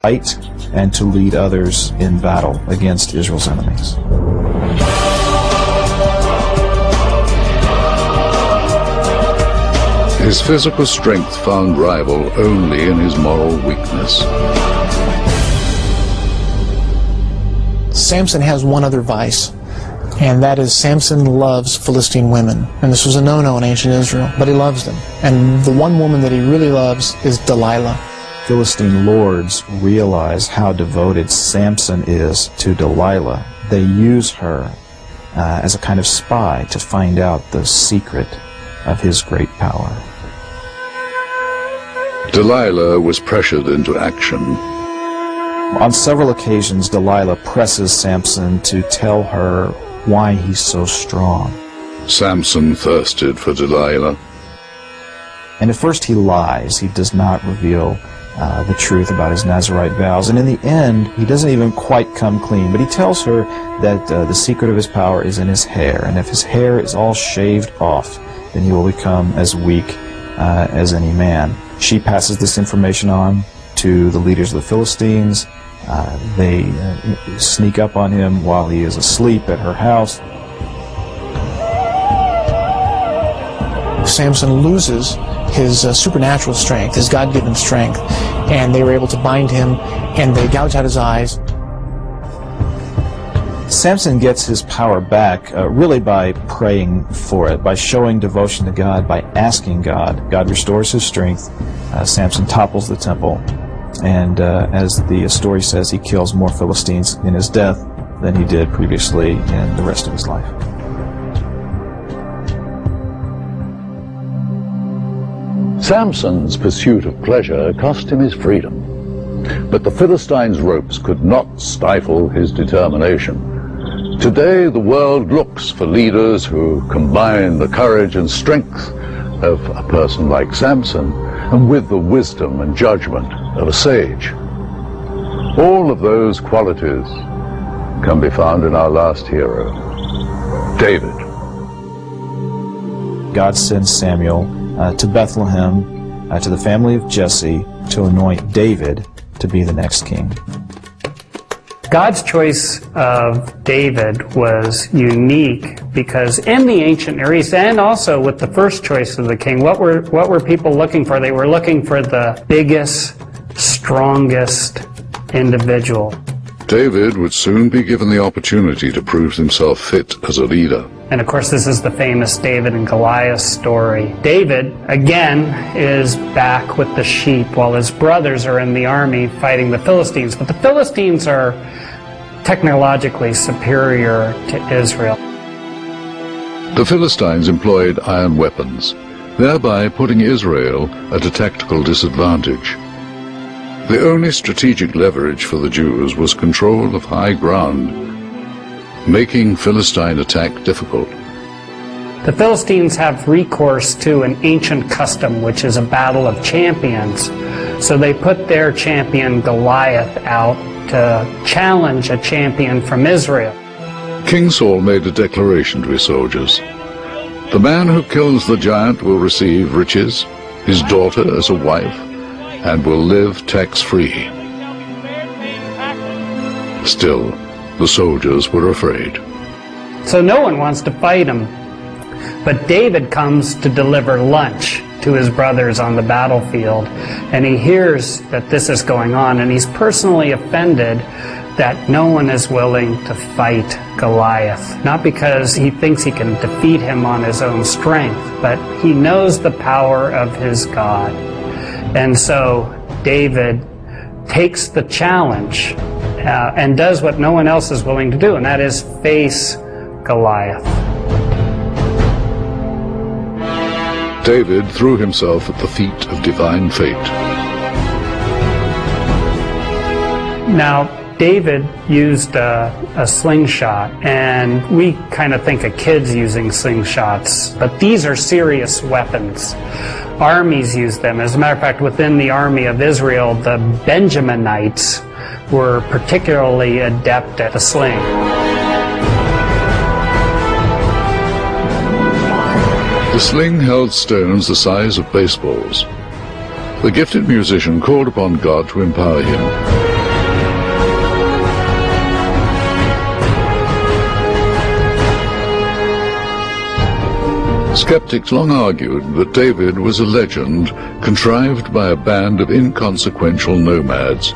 fight and to lead others in battle against Israel's enemies. His physical strength found rival only in his moral weakness. Samson has one other vice, and that is Samson loves Philistine women. And this was a no-no in ancient Israel, but he loves them. And the one woman that he really loves is Delilah. Philistine lords realize how devoted Samson is to Delilah. They use her as a kind of spy to find out the secret of his great power. Delilah was pressured into action. On several occasions, Delilah presses Samson to tell her why he's so strong. Samson thirsted for Delilah. And at first he lies. He does not reveal the truth about his Nazirite vows. And in the end, he doesn't even quite come clean. But he tells her that the secret of his power is in his hair. And if his hair is all shaved off, then he will become as weak as any man. She passes this information on to the leaders of the Philistines. They sneak up on him while he is asleep at her house. Samson loses his supernatural strength, his God-given strength, and they were able to bind him, and they gouge out his eyes. Samson gets his power back really by praying for it, by showing devotion to God, by asking God. God restores his strength. Samson topples the temple, and as the story says, he kills more Philistines in his death than he did previously in the rest of his life. Samson's pursuit of pleasure cost him his freedom, but the Philistines' ropes could not stifle his determination. Today, the world looks for leaders who combine the courage and strength of a person like Samson and with the wisdom and judgment of a sage. All of those qualities can be found in our last hero, David. God sends Samuel to Bethlehem, to the family of Jesse, to anoint David to be the next king. God's choice of David was unique because in the ancient Near East, and also with the first choice of the king, what were people looking for? They were looking for the biggest, strongest individual. David would soon be given the opportunity to prove himself fit as a leader. And of course, this is the famous David and Goliath story. David, again, is back with the sheep while his brothers are in the army fighting the Philistines. But the Philistines are technologically superior to Israel. The Philistines employed iron weapons, thereby putting Israel at a tactical disadvantage. The only strategic leverage for the Jews was control of high ground, making Philistine attack difficult. The Philistines have recourse to an ancient custom, which is a battle of champions. So they put their champion Goliath out to challenge a champion from Israel. King Saul made a declaration to his soldiers. The man who kills the giant will receive riches, his daughter as a wife, and will live tax-free. Still, the soldiers were afraid. So no one wants to fight him. But David comes to deliver lunch to his brothers on the battlefield, and he hears that this is going on, and he's personally offended that no one is willing to fight Goliath. Not because he thinks he can defeat him on his own strength, but he knows the power of his God. And so David takes the challenge and does what no one else is willing to do, and that is face Goliath. David threw himself at the feet of divine fate. Now, David used a slingshot, and we kind of think of kids using slingshots, but these are serious weapons. Armies use them. As a matter of fact, within the army of Israel, the Benjaminites were particularly adept at the sling. The sling held stones the size of baseballs. The gifted musician called upon God to empower him. Skeptics long argued that David was a legend contrived by a band of inconsequential nomads,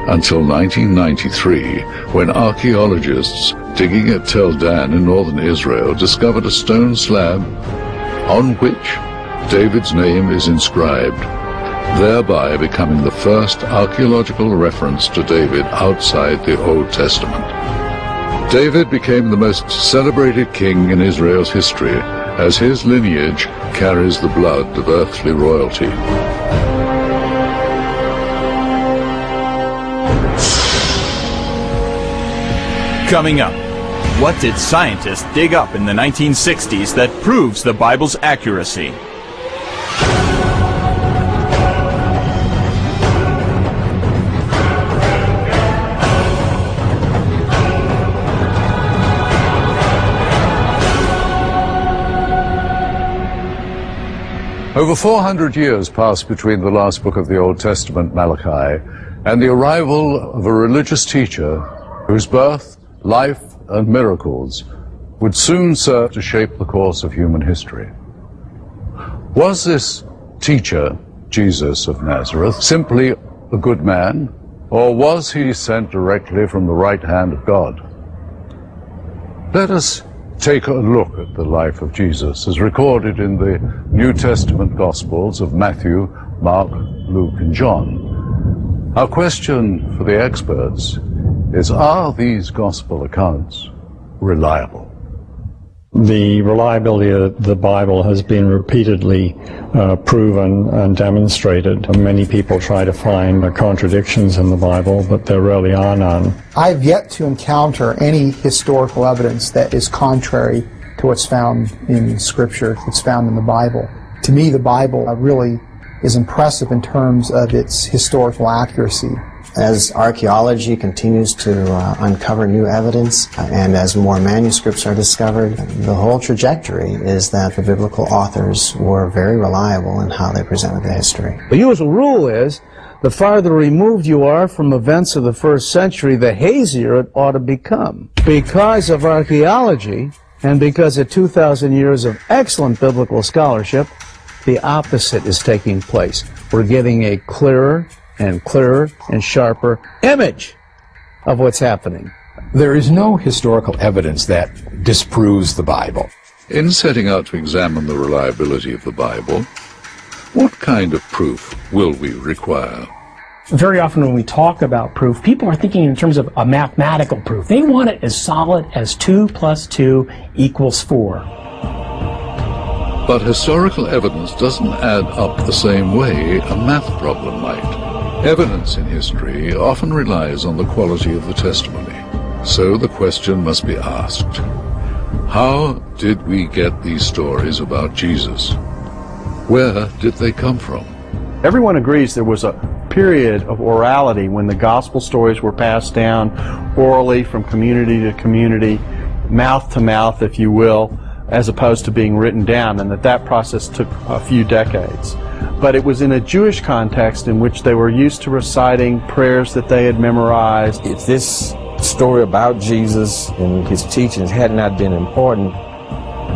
until 1993, when archaeologists digging at Tel Dan in northern Israel discovered a stone slab on which David's name is inscribed, thereby becoming the first archaeological reference to David outside the Old Testament. David became the most celebrated king in Israel's history, as his lineage carries the blood of earthly royalty. Coming up, what did scientists dig up in the 1960s that proves the Bible's accuracy? Over 400 years passed between the last book of the Old Testament, Malachi, and the arrival of a religious teacher whose birth, life, and miracles would soon serve to shape the course of human history. Was this teacher, Jesus of Nazareth, simply a good man, or was he sent directly from the right hand of God? Let us take a look at the life of Jesus as recorded in the New Testament Gospels of Matthew, Mark, Luke, and John. Our question for the experts is, are these gospel accounts reliable? The reliability of the Bible has been repeatedly proven and demonstrated. Many people try to find contradictions in the Bible, but there really are none. I've yet to encounter any historical evidence that is contrary to what's found in Scripture, what's found in the Bible. To me, the Bible really is impressive in terms of its historical accuracy. As archaeology continues to uncover new evidence and as more manuscripts are discovered, the whole trajectory is that the biblical authors were very reliable in how they presented the history. The usual rule is, the farther removed you are from events of the first century, the hazier it ought to become. Because of archaeology, and because of 2,000 years of excellent biblical scholarship, the opposite is taking place. We're getting a clearer and sharper image of what's happening. There is no historical evidence that disproves the Bible. In setting out to examine the reliability of the Bible, what kind of proof will we require? Very often when we talk about proof, people are thinking in terms of a mathematical proof. They want it as solid as 2 + 2 = 4. But historical evidence doesn't add up the same way a math problem might. Evidence in history often relies on the quality of the testimony. So the question must be asked, how did we get these stories about Jesus? Where did they come from? Everyone agrees there was a period of orality when the gospel stories were passed down orally from community to community, mouth to mouth, if you will, as opposed to being written down, and that process took a few decades. But it was in a Jewish context in which they were used to reciting prayers that they had memorized. If this story about Jesus and his teachings had not been important,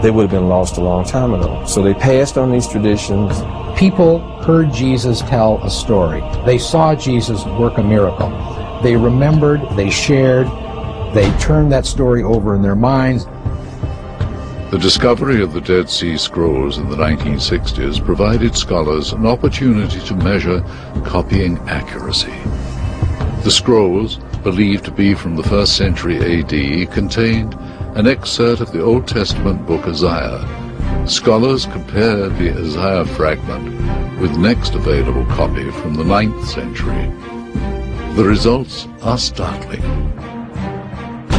they would have been lost a long time ago. So they passed on these traditions. People heard Jesus tell a story. They saw Jesus work a miracle. They remembered, they shared, they turned that story over in their minds. The discovery of the Dead Sea Scrolls in the 1960s provided scholars an opportunity to measure copying accuracy. The scrolls, believed to be from the 1st century AD, contained an excerpt of the Old Testament book Isaiah. Scholars compared the Isaiah fragment with next available copy from the 9th century. The results are startling.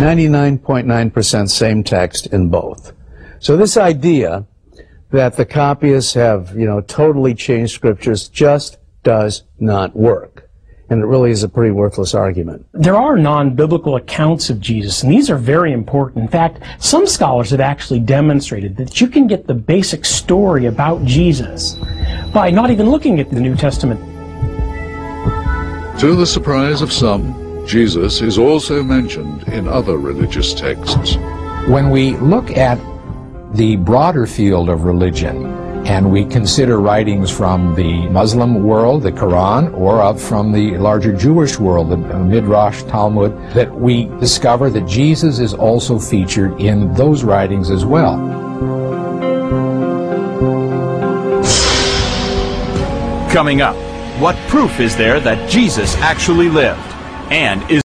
99.9% same text in both. So this idea that the copyists have, totally changed scriptures just does not work. And it really is a pretty worthless argument. There are non-biblical accounts of Jesus, and these are very important. In fact, some scholars have actually demonstrated that you can get the basic story about Jesus by not even looking at the New Testament. To the surprise of some, Jesus is also mentioned in other religious texts. When we look at the broader field of religion, and we consider writings from the Muslim world, the Quran, or from the larger Jewish world, the Midrash, Talmud, that we discover that Jesus is also featured in those writings as well. Coming up, what proof is there that Jesus actually lived? And is